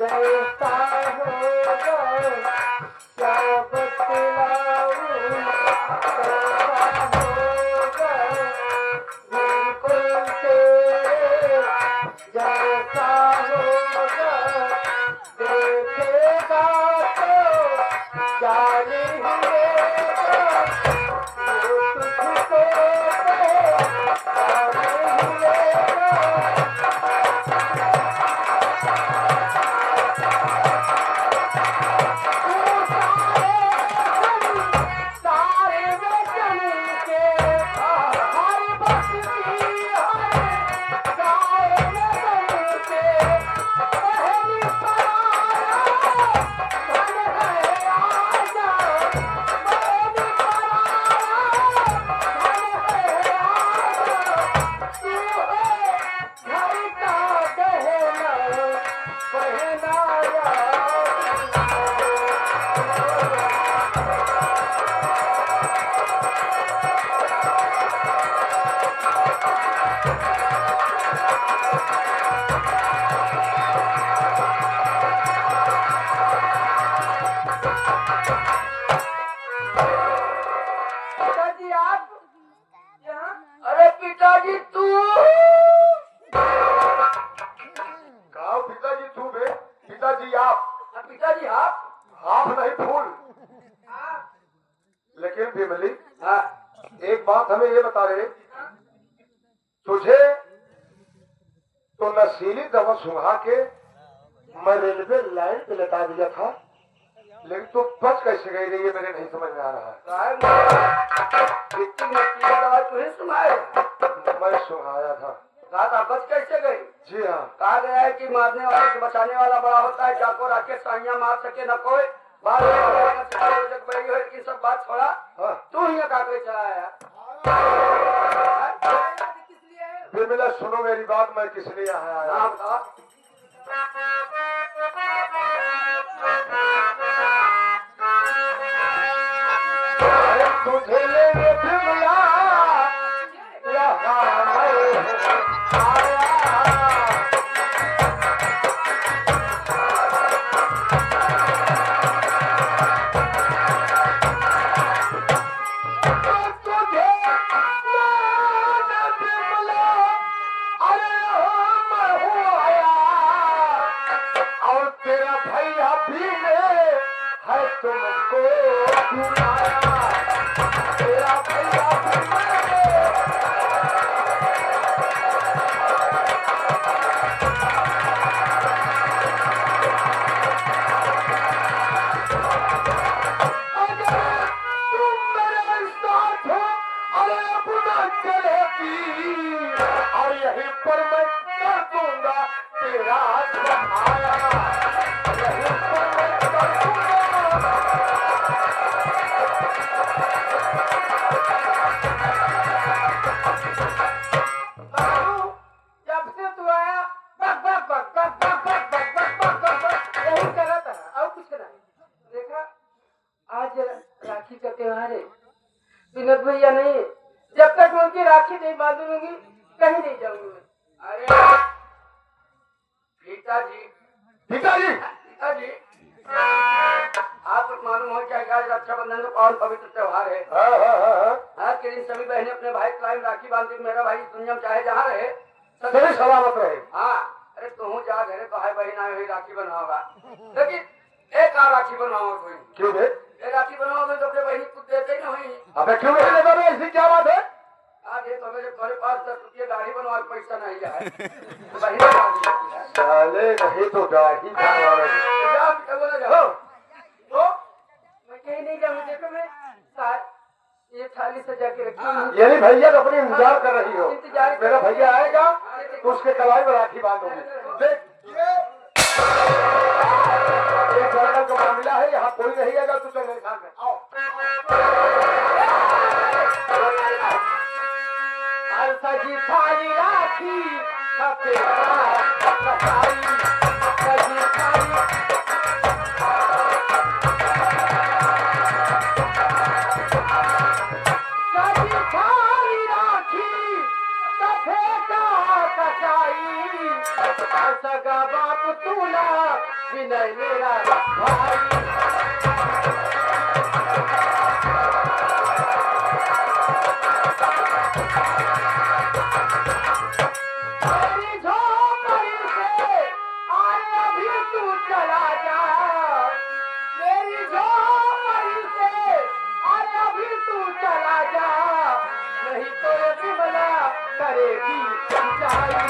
कैसा होगा क्या बतलाऊं कैसा होगा बिल्कुल तेरे जैसा होगा देखेगा तो जान लेगा वो तुझको जान लेगा पिताजी तू कहा पिताजी तू बे? पिताजी आप? पिताजी आप नहीं फूल। लेकिन बिमली एक बात हमें ये बता रहे, तुझे तो नशीली दवा सुंघा के मैं रेलवे लाइन पे लटा दिया था, लेकिन तू बच कैसे गई रही है मेरे नहीं समझ में आ रहा है। दवा तुझे सुनाए मैं सुंघाया था। कहा बच कैसे गई? जी हाँ। कहा गया है कि मारने वाले से बचाने वाला बड़ा होता है, चाको राकेश साइया मार सके न कोई बात बड़ी हो कि सब बात छोड़ा। हाँ। तू ही कागज चलाया बिमला सुनो मेरी बात, मैं किस लिए यहाँ आया। तुझे लेने बिमला यहाँ मैं आया। तुमको बुलाया तेरा भैया अगर तुम मेरे साथ हो, अरे अपना चलेगी और यहीं पर मैं कर दूंगा तेरा सहारा। यहीं पर मैं कर दूंगा। जब से तू आया बक बक बक बक बक बक बक बक बक बक बक यही कर रहा था और कुछ नहीं। देखा आज राखी का त्योहार है, विनोद भैया नहीं, जब तक उनकी राखी नहीं बांधूंगी कहीं नहीं जाऊंगी। अरे पिताजी पिताजी पिताजी आपको मालूम हो क्या आज रक्षाबंधन तो कौन पवित्र त्योहार है। आज के दिन सभी बहनें अपने भाई को राखी बांधती, मेरा भाई दुनिया में चाहे जहाँ रहे सभी सलामत रहे। हाँ अरे तू जा घरे तो भाई बहन आए हुई राखी बनवाओगा, लेकिन एक राखी बनवाओ कोई। क्यों बे? राखी बनवाओगे तो अपने बहन कुछ देते ही नहीं। अबे क्यों नहीं देता बे? ऐसी क्या बात है? आज ये तो मेरे तुम्हारे पास 10 रुपये गाड़ी बनवा के पैसा नहीं है तो बहन साले नहीं तो गाड़ी बनवा जाओ तो मैं कहीं नहीं जाऊंगी। देखो मैं ये थाली सजा के रखी यानी भैया तो अपनी इंतजार कर रही हो। इंतजार मेरा भैया आएगा तो उसके कलाई में राखी बांधूंगी। देख एक लड़का का मामला है, यहाँ कोई नहीं आएगा, तू चल मेरे साथ में आओ। सजी थाली राखी सजी थाली सजी थाली राखी सफे का कसाई सगा बाप तूला विनय मेरा भाई। मेरी झोपड़ी से आए अभी तू चला जा, मेरी झोपड़ी से आए अभी तू चला जा, नहीं तो ये विमला करेगी पिटाई।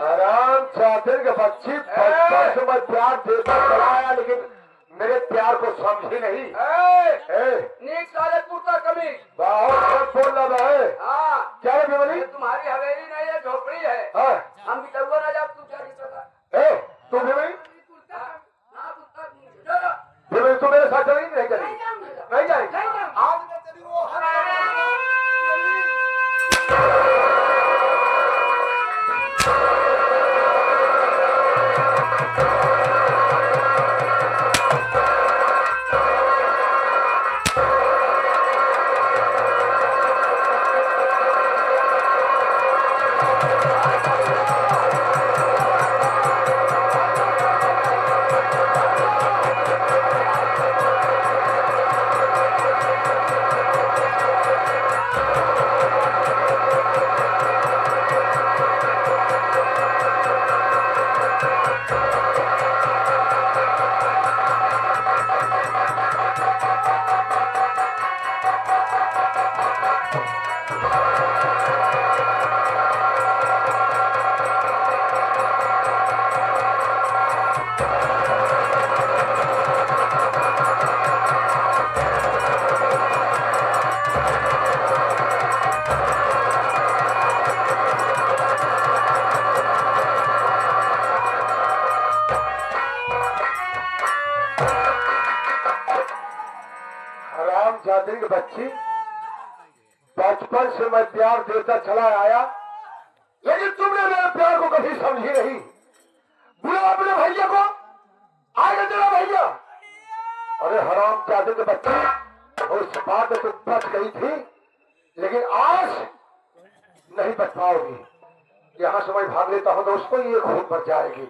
आराम चाहते के बच्ची बचपन से मैं प्यार देता चला आया, लेकिन मेरे प्यार को समझी नहीं। नीक साले कुत्ता कमी बहुत बोल रहा है। हाँ क्या है विमली? ये तुम्हारी हवेली नहीं है, झोपड़ी है। हाँ। हम भी तब ना जब तू क्या दिक्कत तू विमली, हाँ कुत्ता चलो विमली तू मेरे साथ चलेगी नहीं चलेगी? नहीं जाएगी। आज मैं तेरी वो जाती की बच्ची, बचपन से मैं प्यार देता चला आया, लेकिन तुमने मेरे प्यार को कभी समझी नहीं। बुला अपने भैया को, आगे तेरा भैया। अरे हराम जाती की बच्ची, उस बात में तुम बच गई थी, लेकिन आज नहीं बच पाओगी। यहां से मैं भाग लेता हूं तो उसको ये खून पर जाएगी।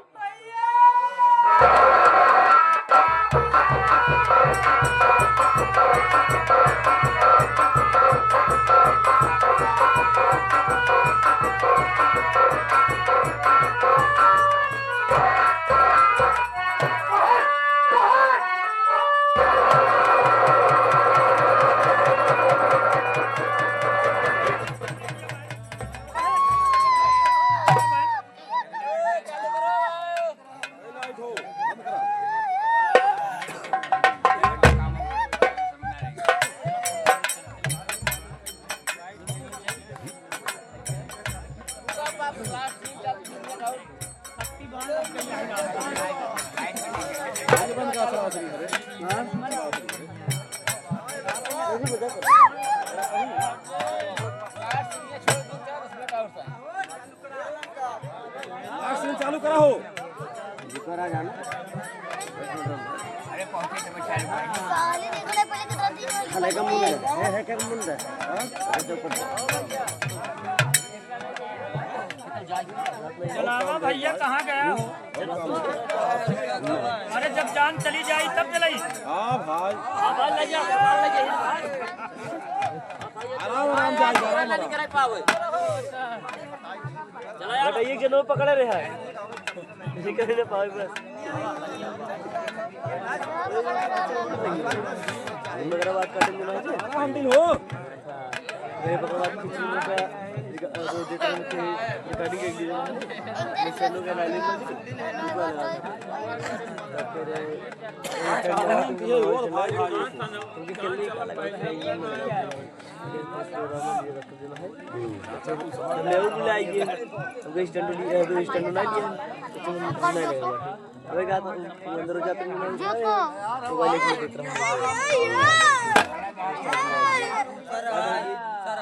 चालू करा हो चलावा भैया कहाँ गया हो? अरे जब जान चली जाई तब चलाई। हाँ भाई आवाज लग जा आराम आराम जा बताइए कि नो पकड़े रहा है करने पावे बस मगर बात करते हैं हम दिन हो मेरे बात कुछ नहीं का वो देते हैं कि रिकॉर्डिंग के लिए मैं चलो के लाइन में फिर ये वो भाई उनकी चलनी का लगा है ले वो बुलाइए अब स्टैंड लिया दो स्टैंड ला दिया तो नहीं लगेगा अबे क्या अंदर जाते नहीं मोबाइल एक देख रहा हूं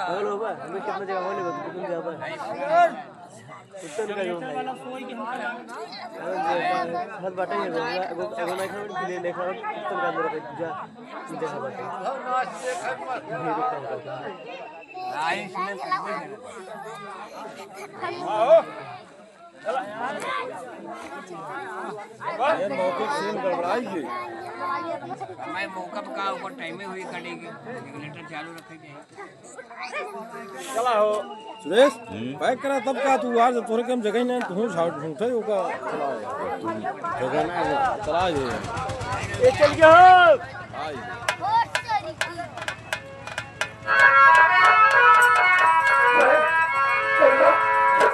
हेलो बा हमें कितना जगह होने बता कितनी जगह उत्तर का जो हाथ बाटे है एगो नहीं खाओ प्ले नहीं खाओ उत्तर का अंदर पूजा देखा बाटे ये मौके सीन गड़बड़ाई है। मैं मौका का ऊपर टाइम में हुई कटेगी रेगुलेटर चालू रखेंगे। चला हो सुरेश पैक करा तब का तू आज तोरे कम जगह नहीं तू झाड़ ढूंढे होगा चला जगह ना चला ये चल गया आई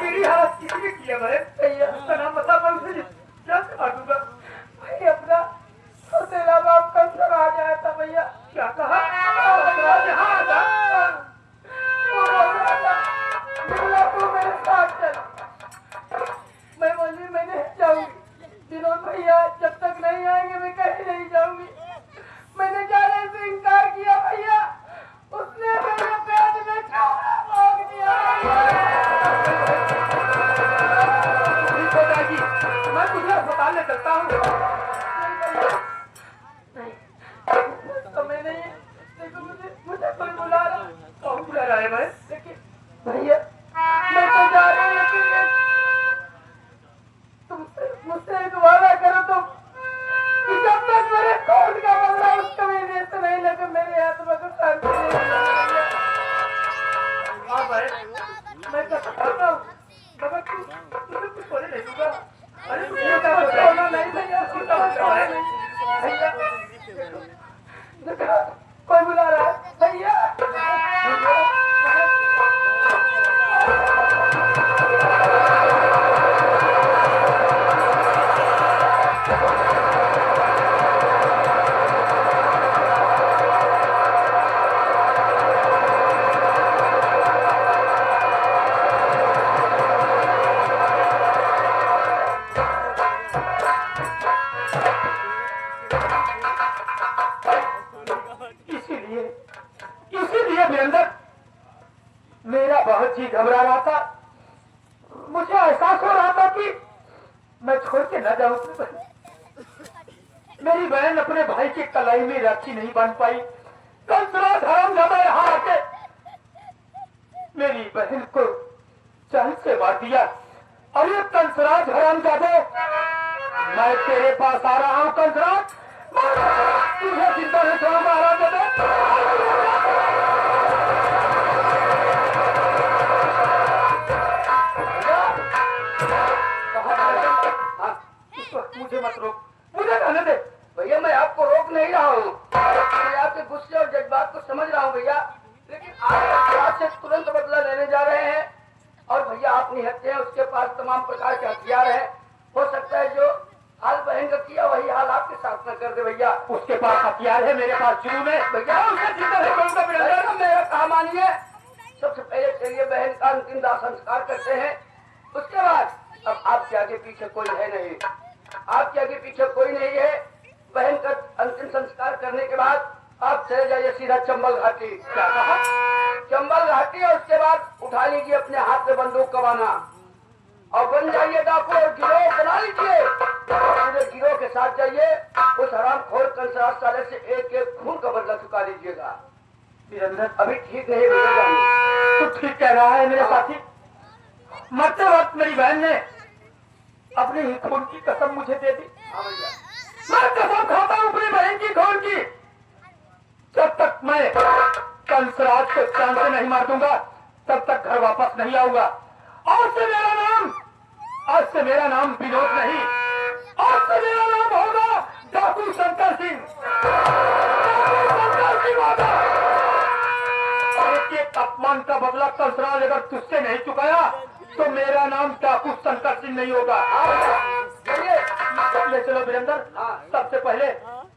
मेरी हालत किसी किया मैं भैया उसका नाम बता मैं उसे क्या काटूंगा भाई अपना तेरा बाप कैंसर आ गया था भैया क्या कहा जहाँ था वो बोल रहा था बोला तू मेरे साथ चल मैं बोली मैं नहीं जाऊंगी विनोद भैया जब तक नहीं आएंगे मैं कहीं नहीं जाऊंगी मैंने जाने से इनकार किया भैया उसने मेरे पेट में चौड़ा मांग दिया मैं तुझे अस्पताल ले चलता हूँ तो मैंने देखो मुझे कोई बुला रहा कौन बुला रहा है मैं लेकिन भैया मैं तो जा रहा हूँ लेकिन तुमसे मुझसे एक वादा करो तुम कि जब तक मेरे कोर्ट का बदला उस कमीने से नहीं लगे मेरे हाथ में कुछ शांति नहीं मिलेगी। हाँ भाई मैं कसम खाता हूँ मगर तुझे कुछ बोले नहीं दूंगा। अरे ये क्या होना नहीं भैया भैया देखो कोई बुला रहा है भैया इसीलिए वीरेंद्र मेरा बहुत जी घबरा रहा था मुझे एहसास हो रहा था कि मैं छोड़ के न जाऊं अपनी बहन मेरी बहन अपने भाई की कलाई में राखी नहीं बांध पाई कंसराज हरामजादा यहाँ आके मेरी बहन को जान से मार दिया। अरे कंसराज हरामजादे मैं तेरे पास आ रहा हूँ कंसराज तुझे जिंदा नहीं छोड़ूंगा हरामजादे। मुझे मत रोक मुझे रहने दे भैया मैं आपको रोक नहीं रहा हूँ मैं आपके गुस्से और जज्बात को समझ रहा हूँ भैया लेकिन आप से तुरंत बदला लेने जा रहे हैं और भैया आप निहत्ते हैं उसके पास तमाम प्रकार के हथियार है हो सकता है जो हाल बहन का किया वही हाल आपके साथ न कर दे भैया उसके पास हथियार है मेरे पास जुनून है भैया उसे जिंदा नहीं छोड़ूंगा मेरा कहा मानिए सबसे पहले चलिए बहन का अंतिम दाह संस्कार करते हैं उसके बाद अब आपके आगे पीछे कोई है नहीं आपके आगे पीछे कोई नहीं है बहन का अंतिम संस्कार करने के बाद आप चले जाइए सीधा चंबल घाटी क्या कहा चंबल घाटी और उसके बाद उठा लीजिए अपने हाथ में बंदूक कमाना और बन जाइए डाकू और गिरोह बना लीजिए पूरे गिरोह के साथ जाइए उस हरामखोर कंसराज साले से एक एक खून का बदला चुका लीजिएगा। वीरेंद्र अभी ठीक नहीं भैया तू ठीक कह रहा है मेरे साथी मरते वक्त मेरी बहन ने अपने ही खून की कसम मुझे दे दी मैं कसम खाता हूँ अपनी बहन की खून की जब तक मैं कंसराज को चांद से नहीं मार दूंगा तब तक घर वापस नहीं आऊंगा। आज से मेरा नाम विनोद नहीं आज से मेरा नाम होगा डाकू शंकर सिंह होगा। एक अपमान का बदला कंसराज अगर तुझसे नहीं चुकाया तो मेरा नाम डाकू शंकर सिंह नहीं होगा। ले चलो वीरेंद्र सबसे पहले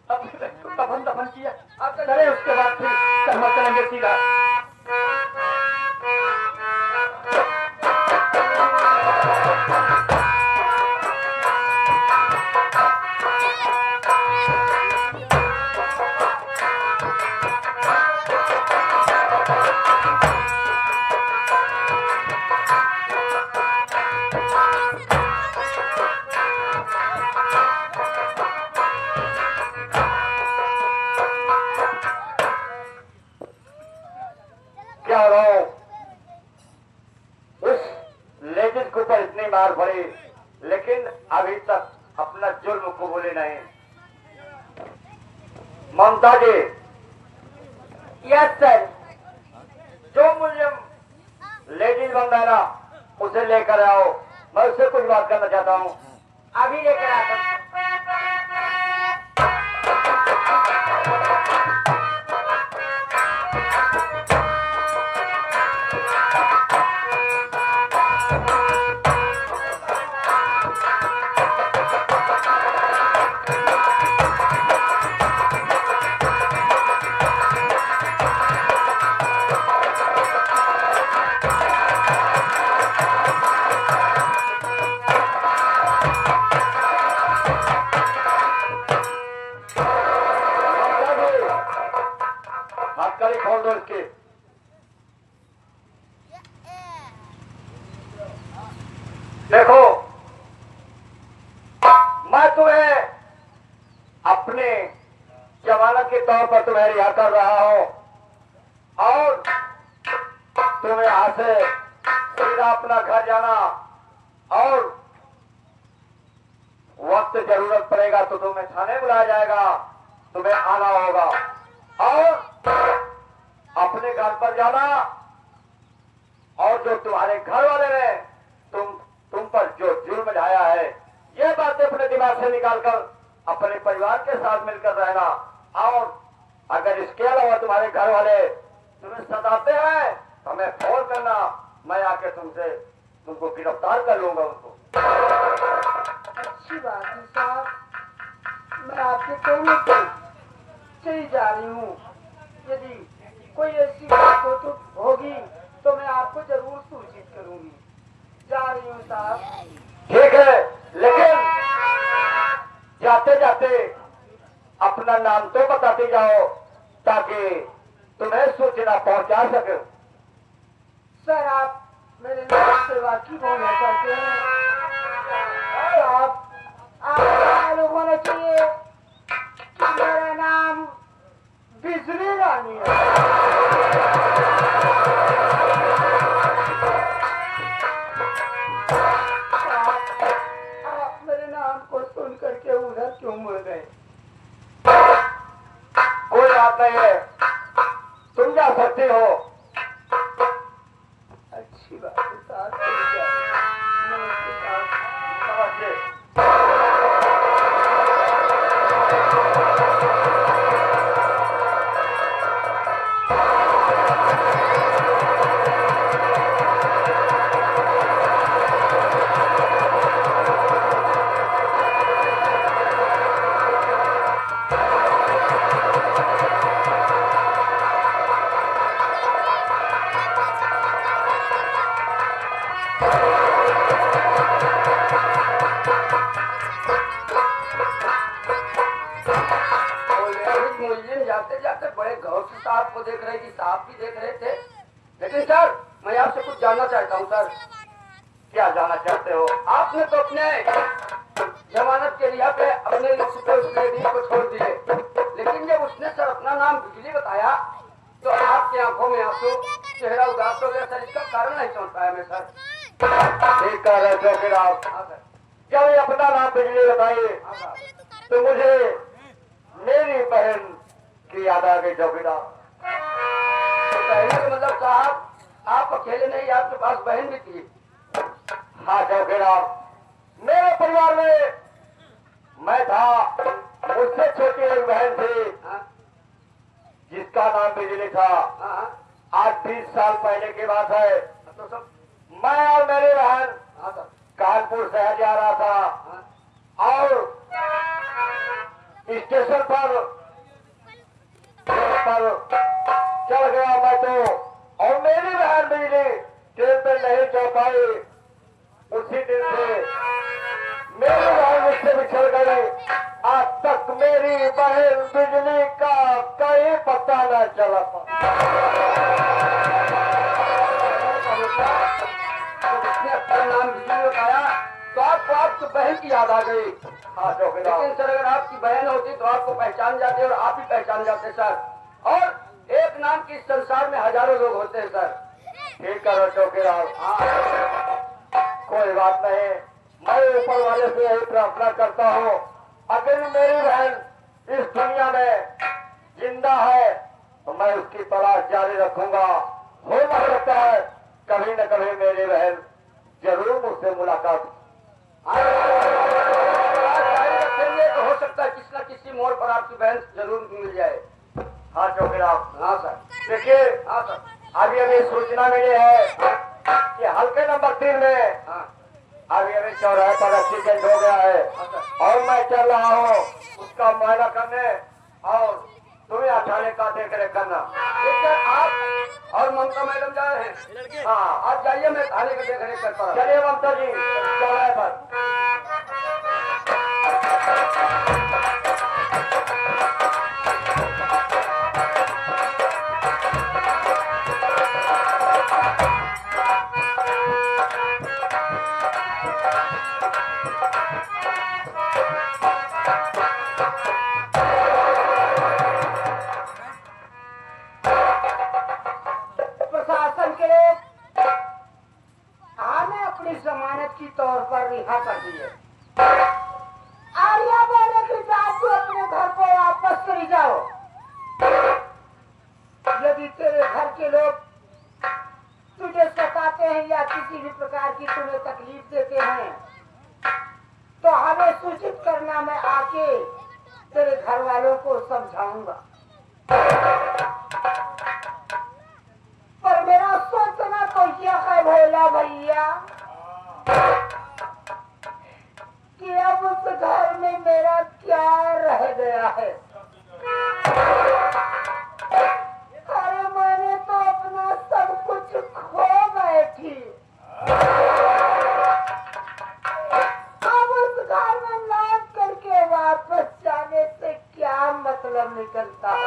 कफन दफन किया चले उसके बाद फिर कर्म चलेंगे सीधा। मार पड़ी, लेकिन अभी तक अपना जुर्म कबूले नहीं। ममता जी, यस सर। जो मुझे लेडीज बंदा है ना, उसे लेकर आओ, मैं उससे कुछ बात करना चाहता हूँ। अभी लेकर आता हूं। हथकड़ी खोल दो इसकी। देखो, मैं तुम्हें अपने जमानत के तौर पर तुम्हें रिहा कर रहा हूं और तुम्हें यहां से सीधा अपना घर जाना और वक्त जरूरत पड़ेगा तो तुम्हें थाने बुलाया जाएगा, तुम्हें आना होगा और अपने घर पर जाना और जो तुम्हारे घर वाले ने तुम पर जो जुर्म ढाया है, ये बातें अपने दिमाग से निकालकर अपने परिवार के साथ मिलकर रहना और अगर इसके अलावा तुम्हारे घर वाले तुम्हें सताते हैं तो हमें फोन करना, मैं आके तुमको गिरफ्तार कर लूंगा उनको। अच्छी बात है साहब, मैं आपके कहने पर चली जा रही हूँ। यदि कोई ऐसी बात हो तो होगी तो मैं आपको जरूर सूचित करूंगी। जा रही हूँ साहब। ठीक है, लेकिन जाते जाते अपना नाम तो बताते जाओ ताकि तुम्हें सूचना पहुंचा सके। सर, आप मेरे नाम से वाकिफ होना चाहते हैं साहब? आपको मालूम होना चाहिए कि मेरा नाम बिजली रानी है। आप मेरे नाम को सुन करके उधर क्यों मुड़ गए? कोई बात नहीं है, तुम जा सकते हो। अच्छी बात है साहब, चली जाइए। नमस्ते साहब। नमस्ते। मुल्जिम जाते जाते बड़े गौर से साहब को देख रहे थी, साहब भी देख रहे थे। लेकिन सर, मैं आपसे कुछ जानना चाहता हूँ सर। क्या जाना चाहते हो? आपने तो अपने जमानत के रिहा पे अपने उस लेडीज को छोड़ दिए, लेकिन जब उसने सर अपना नाम बिजली बताया तो आपकी आंखों में आंसू, चेहरा उदास हो गया सर। इसका कारण नहीं समझ पाया मैं सर। ठीक कह रहे थे फिर आप। हाँ सर। जब ये अपना नाम बिजली बताइए हाँ साहब। तो मुझे मेरी बहन की याद आ गई चौकीदार। तो कहने का मतलब साहब, आप अकेले नहीं, आपके पास बहन भी थी। हाँ चौकीदार, मेरे परिवार में मैं था, मुझसे छोटी एक बहन थी हाँ जिसका नाम बिजली था। हाँ। आज 20 साल पहले की बात है। तो सब मैं और मेरी बहन हाँ सर। कानपुर शहर जा रहा था हाँ। और स्टेशन पर चल गया मैं तो, और मेरी बहन बिजली ट्रेन पे नहीं चढ़ पाई। उसी दिन से मेरी बहन मुझसे बिछड़ गई। आज तक मेरी बहन बिजली का कहीं पता न चला उसने अपना नाम बिजली बताया तो आपको आपकी बहन की याद आ गई। हाँ चौकीदार, लेकिन सर, अगर आपकी बहन होती तो आपको पहचान जाते और आप ही पहचान जाते सर। और एक नाम की इस संसार में हजारों लोग होते हैं सर। ठीक करो चौकीदार। हाँ कोई बात नहीं, मैं ऊपर वाले से यही प्रार्थना करता हूँ, अगर मेरी बहन इस दुनिया में जिंदा है तो मैं उसकी तलाश जारी रखूंगा। हो सकता है कभी न कभी मेरी बहन जरूर मुझसे मुलाकात रखेंगे तो हो सकता है किसी न किसी मोड़ पर आपकी बहन जरूर मिल जाए। हाँ चौकीदार। हाँ सर। देखिए हाँ सर। अभी अभी सूचना मिली है कि हल्के नंबर 3 में हाँ अभी चौराहे पर एक्सीडेंट हो गया है और मैं चल रहा हूँ उसका मुआयना करने और तुम्हें थाने का देख रेख करना। ठीक है, आप और ममता मैडम जा रहे हैं। हाँ आप जाइए, मैं थाने का देख रेख करता हूँ। चलिए ममता जी चौराहे पर। प्रशासन के लोग हमें अपनी जमानत की तौर पर रिहा कर दिए। आर्या बोले कि जाओ तू अपने घर को वापस चली जाओ। यदि तेरे घर के लोग तुझे सताते हैं या किसी भी प्रकार की तुम्हें तकलीफ देते हैं तो हमें सूचित करना, मैं आके तेरे घर वालों को समझाऊंगा। पर मेरा सोचना तो यह है भोला भैया कि अब उस घर में मेरा क्या रह गया है। अरे मैंने तो अपना सब कुछ खो बैठी। अब उस घर में लौट करके वापस जाने से क्या मतलब निकलता है।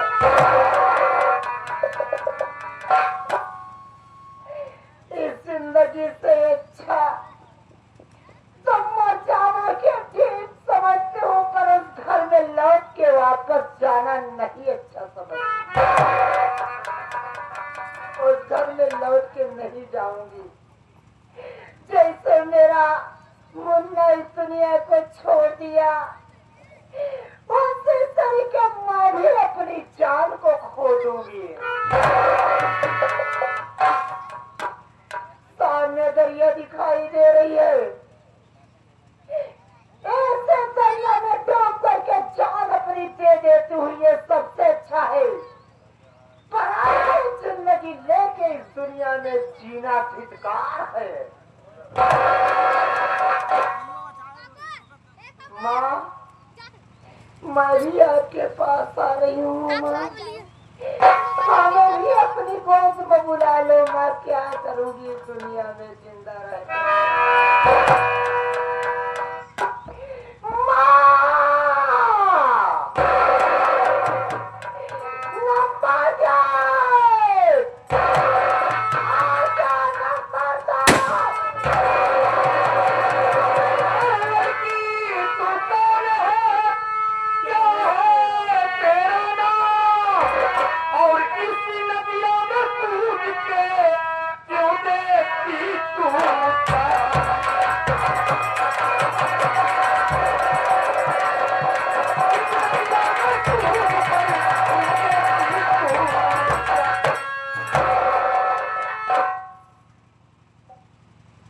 इस जिंदगी से अच्छा तो मर जाना के ठीक समझते हो, पर उस घर में लौट के वापस जाना नहीं अच्छा समझती। उस घर में लौट के नहीं जाऊंगी। जैसे मेरा मुन्ना इस दुनिया को छोड़ दिया उसी तरीके मैं भी अपनी जान को खो दूंगी। सामने दरिया दिखाई दे रही है, ऐसे दरिया में डूब करके जान अपनी दे देती हुई ये सबसे अच्छा है। पर जिंदगी लेके इस दुनिया में जीना धिक्कार है। माँ, मैं भी आपके पास आ रही हूँ माँ। हमें भी अपनी गोद में बुला लो माँ। क्या करूँगी इस दुनिया में जिंदा रहकर।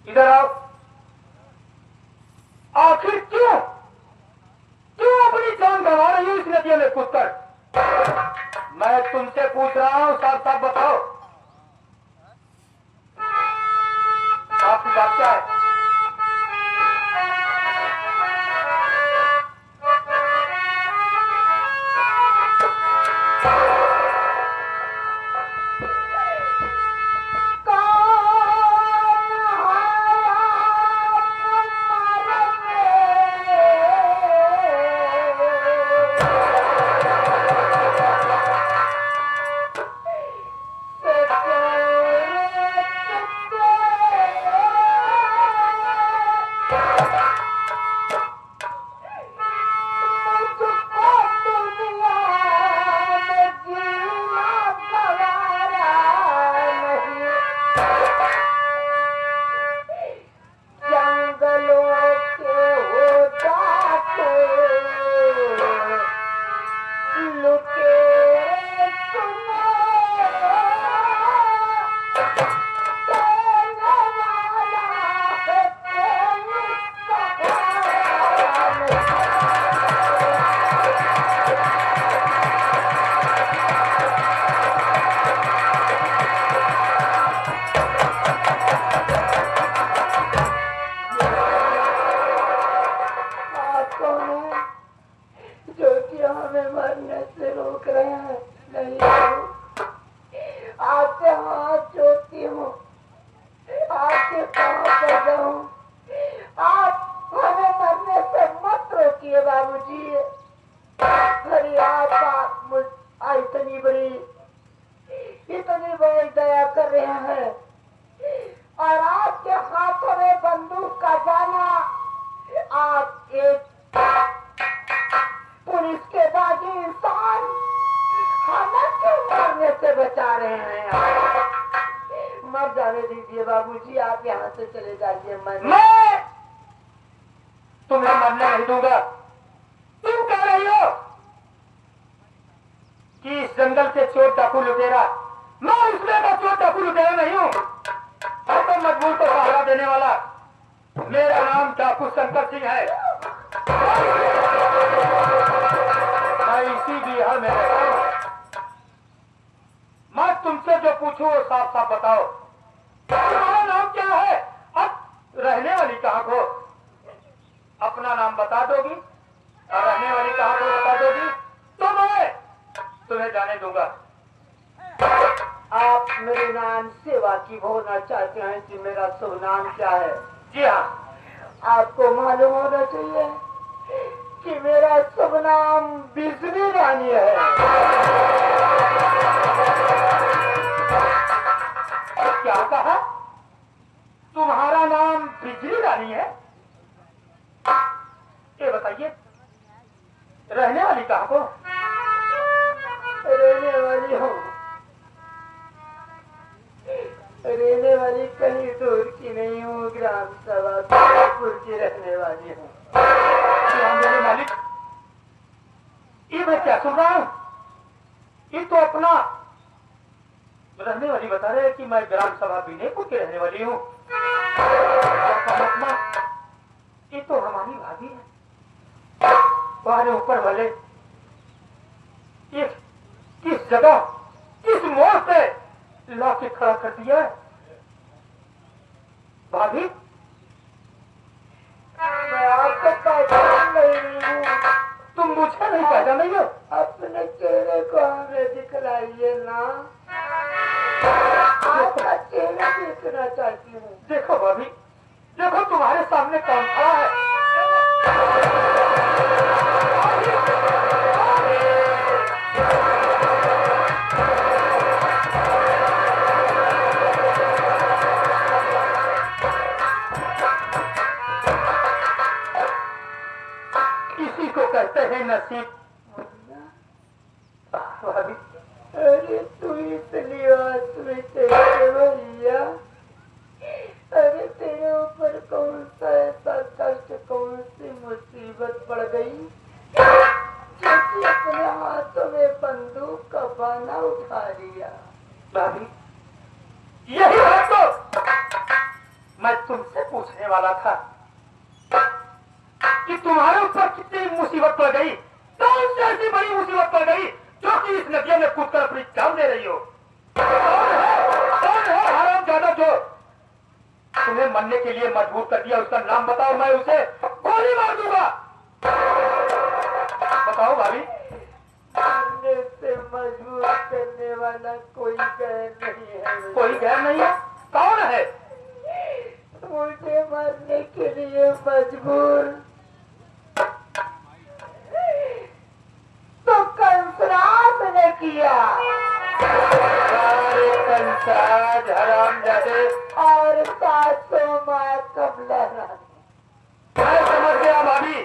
इधर आओ। आखिर क्यों अपनी जान गंवा रही हो इस नदी में कूदकर? मैं तुमसे पूछ रहा हूँ, साफ साफ बताओ आपकी बात क्या है? नहीं बाबू, आपसे हाथ जोड़ती हूँ, आपके पाँव पर जाऊँ, आप हमें मरने से मत रोकिए बाबूजी। अरे आप मुझ इतनी बड़ी दया कर रहे हैं और आपके हाथों में बंदूक का जाना, आप एक पुलिस के बागी इंसान हमें क्यों मरने से बचा रहे हैं? मर जाने दीजिए बाबूजी, आप यहाँ से चले जाइए। मैं तुम्हें मरने नहीं दूंगा। तुम कह रही हो कि इस जंगल के चोर डाकू लुटेरा, मैं उसमें का चोर डाकू लुटेरा नहीं हूँ। तो मजबूर को सहारा देने वाला मेरा नाम डाकू शंकर सिंह है। मैं इसी बिहार में रहता हूँ। मैं तुमसे जो पूछूं वो साफ साफ बताओ, तुम्हारा नाम क्या है? अब रहने वाली कहाँ को? अपना नाम बता दोगी और रहने वाली कहाँ को बता दोगी तो मैं तुम्हें जाने दूंगा। आप मेरे नाम से वाकिफ होना चाहते हैं कि मेरा शुभ नाम क्या है? जी हाँ, आपको मालूम होना चाहिए कि मेरा शुभ नाम बिजली रानी है। क्या कहा? तुम्हारा नाम बिजली रानी है? ये बताइए, रहने वाली कहाँ को? रहने वाली हूँ, रहने वाली कहीं दूर की नहीं हूँ, ग्राम सभा कानपुर की रहने वाली हूँ। मेरे मालिक, ये मैं क्या सुन रहा हूँ? ये तो अपना रहने वाली बता रहे कि मैं ग्राम सभा बीनेपुर की रहने वाली हूँ। ये तो हमारी भाभी है। बाहर ऊपर वाले ये किस जगह, किस मोड़ पे ला के खड़ा कर दिया है? भाभी, मैं आपको पहचान नहीं हूँ। तुम मुझे नहीं पहचान रही हो? अपने चेहरे को हमें दिखलाइए ना, आपका चेहरा देखना चाहती हूँ। देखो भाभी, देखो तुम्हारे सामने कौन खड़ा है। इसी को कहते हैं नसीब। अरे तू इस लिबास में कैसे भैया? अरे तेरे ऊपर कौन सा ऐसा कष्ट, कौन सी मुसीबत पड़ गई क्योंकि अपने हाथों में बंदूक का बाना उठा लिया? भाभी, यही बात तो मैं तुमसे पूछने वाला था कि तुम्हारे ऊपर कितनी मुसीबत पड़ गई, कौन सी ऐसी बड़ी मुसीबत पड़ गई जो कि इस नदिया में कूदकर अपनी जान दे रही हो? कौन है हरामजादा जो तुम्हें मरने के लिए मजबूर कर दिया? उसका नाम बताओ, मैं उसे गोली मार दूंगा। बताओ भाभी। मरने से मजबूर करने वाला कोई गैर नहीं है। कोई गैर नहीं है? कौन है? मुझे मरने के लिए मजबूर तो कंसराज ने किया। सारे कंसराज हरामजादे और सासों माँ कमला रानी। मैं समझ गया भाभी,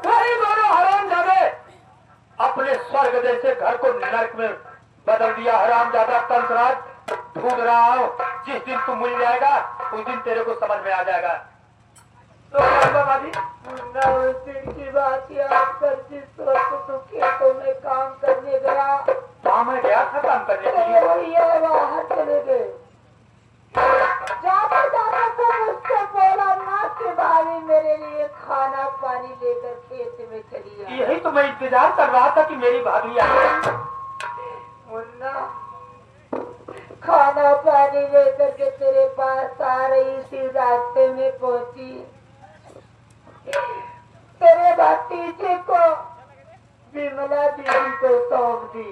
वही दोनों हरामजादे अपने स्वर्ग जैसे घर को नरक में बदल दिया। हरामजादा कंसराज, ढूंढ रहा हूँ, जिस दिन तू मिल जाएगा उस दिन तेरे को समझ में आ जाएगा। तो भाभी, उस दिन की बात याद कर जिस वक्त तू खेतों में काम करने गया। हाँ, मैं गया था काम करने के लिए। भैया बाहर चले गए, जाते जाते तो मुझसे बोला ना कि भाभी मेरे लिए खाना पानी लेकर खेत में चली आई। यही तो मैं इंतजार कर रहा था कि मेरी भाभी आए। मुन्ना, खाना पानी लेकर के तेरे पास आ रही थी, रास्ते में पहुंची, तेरे भतीजे को विमला दीदी को सौंप दी।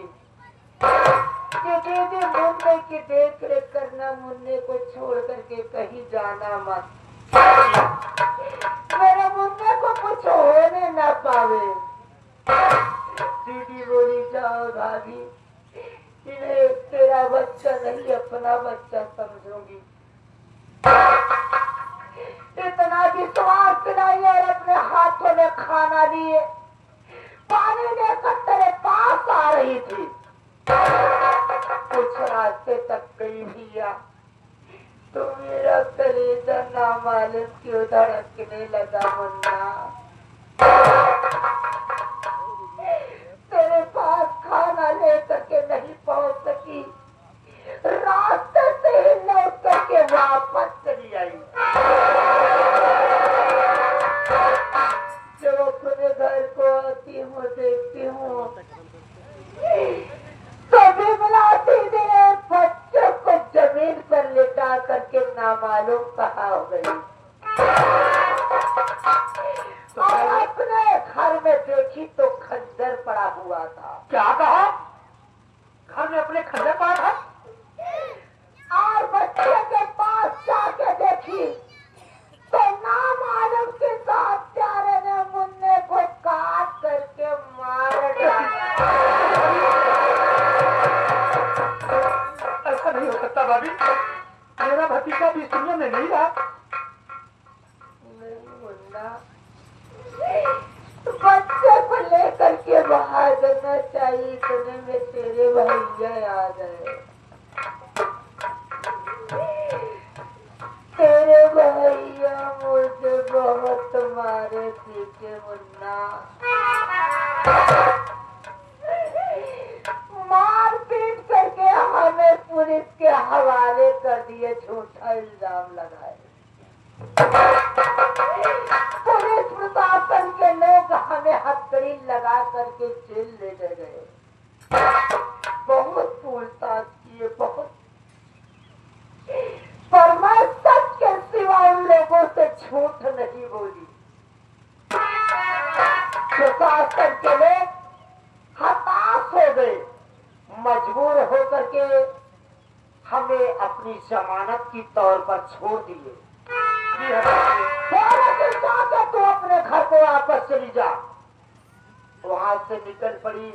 कि दीदी मुन्ने की देख रेख करना, मुन्ने को छोड़ करके कहीं जाना मत, मेरे मुन्ने को कुछ होने ना पावे। दीदी बोली जाओ भाभी, इन्हें तेरा बच्चा नहीं अपना बच्चा समझूंगी। इतना विश्वास दिलाई और अपने हाथों में खाना लिए पानी लेकर तेरे पास आ रही थी। कुछ रास्ते तक गई भैया तो मेरा कलेजा नामालूम क्यों धड़कने लगा मुन्ना। तेरे पास खाना लेकर के नहीं पहुंच सकी, रास्ते से ही लौट करके वापस चली आई। जब अपने घर को आती हूँ देखती हूँ तभी मिलाती दिए बच्चों को जमीन पर लिटा करके नामालूम कहाँ हो गई। और अपने घर में देखी तो खंजर पड़ा हुआ था। क्या कहा? घर में अपने खंजर पड़ा था? और बच्चे के पास जाके देखी तो नामालूम के साथ प्यारे ने मुन्ने को काट करके मार डाला। ऐसा नहीं हो सकता भाभी, मेरा भतीजा भी इस दुनिया में नहीं रहा। नहीं मुन्ना, बच्चे को लेकर के बाहर जाना चाहिए, इतने में तेरे भैया याद है। तेरे भैया मुझे बहुत मारे पीछे मुन्ना, मार पीट करके हमें पुलिस के हवाले कर दिए, झूठा इल्जाम लगाए। पुलिस प्रशासन के लोग हमें हथकड़ी लगा करके जेल ले गए। बहुत पूछताछ किए, बहुत, पर मैं सच के सिवा उन लोगों से झूठ नहीं बोली। प्रशासन के लोग हताश हो गए, मजबूर होकर के हमें अपनी जमानत की तौर पर छोड़ दिए। जाके तू अपने घर को वापस चली जा। वहां से निकल पड़ी,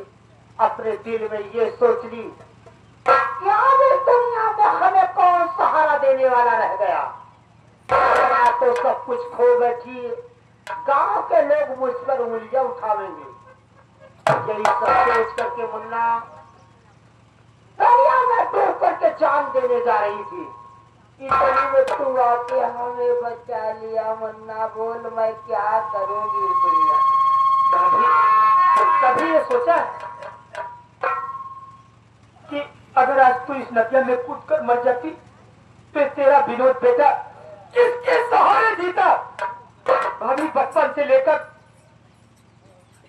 अपने दिल में ये सोच ली क्या इस दुनिया में हमें कौन सहारा देने वाला रह गया। तो सब कुछ खो बैठी, गांव के लोग मुझ पर उंगलियां उठावेंगे। यही सब सोच करके मुन्ना दरिया में डूब करके जान देने जा रही थी। इतनी में तू आके हमें बचा लिया। मुन्ना बोल मैं क्या करूंगी इस दुनिया। कभी ये सोचा कि अगर आज तू इस नदिया में कूद कर मर जाती तो तेरा विनोद बेटा किसके सहारे जीता। भाभी बचपन से लेकर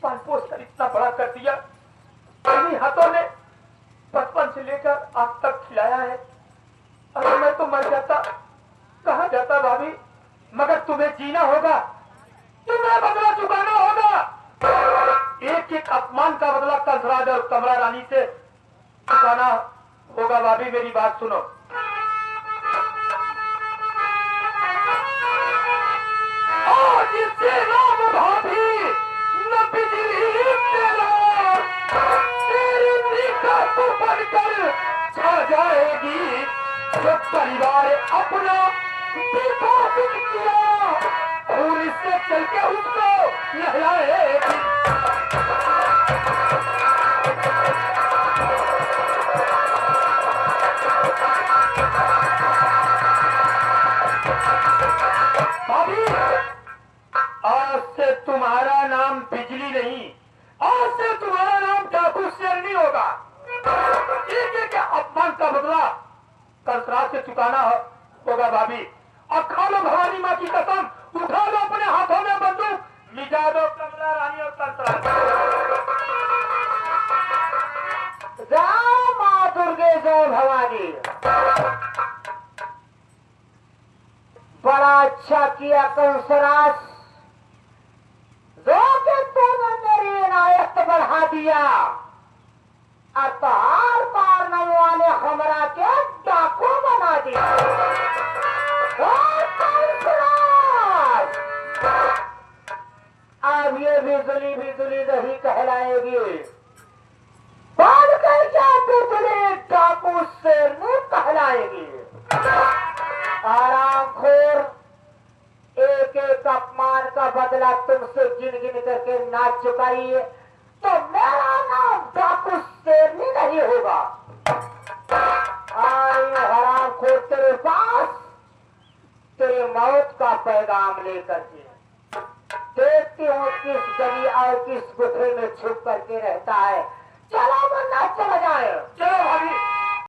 पाल पोस कर इतना बड़ा कर दिया, इन्हीं हाथों ने बचपन से लेकर आज तक खिलाया है। अगर मैं तो मर जाता कहाँ जाता भाभी, मगर तुम्हें जीना होगा, तुम्हें बदला चुकाना होगा। एक एक अपमान का बदला कंसराज और कमला रानी से चुकाना होगा। भाभी मेरी बात सुनो। आज इससे नाम भाभी न बिजली तेरा, तेरी निगाह तो बनकर छा जाएगी। जो परिवार अपना विभाजित किया, खून से चल के उसको नहलाएगी। भाभी आज से तुम्हारा नाम बिजली नहीं, आज से तुम्हारा नाम डाकू शेरनी होगा। एक एक अपमान का बदला कंसराज से चुकाना होगा भाभी। और खा लो भवानी माँ की कसम, उठा लो अपने हाथों में बंदूक, मिटा दो कमला रानी और कंसराज। जय माँ दुर्गे, जय भवानी। बड़ा अच्छा किया कंसराज, जो कि तूने मेरी इनायत बढ़ा दिया। और पहाड़ तुमसे गिन गिन करके नाच चुकाई है, तो मेरा नाम डाकू शेरनी नहीं होगा। आई हरामखोर तेरे पास तेरे मौत का पैगाम लेकर के। देखती हूँ किस गली और किस गुफे में छुप करके रहता है। चलो वरना चला जाए। चलो भाभी।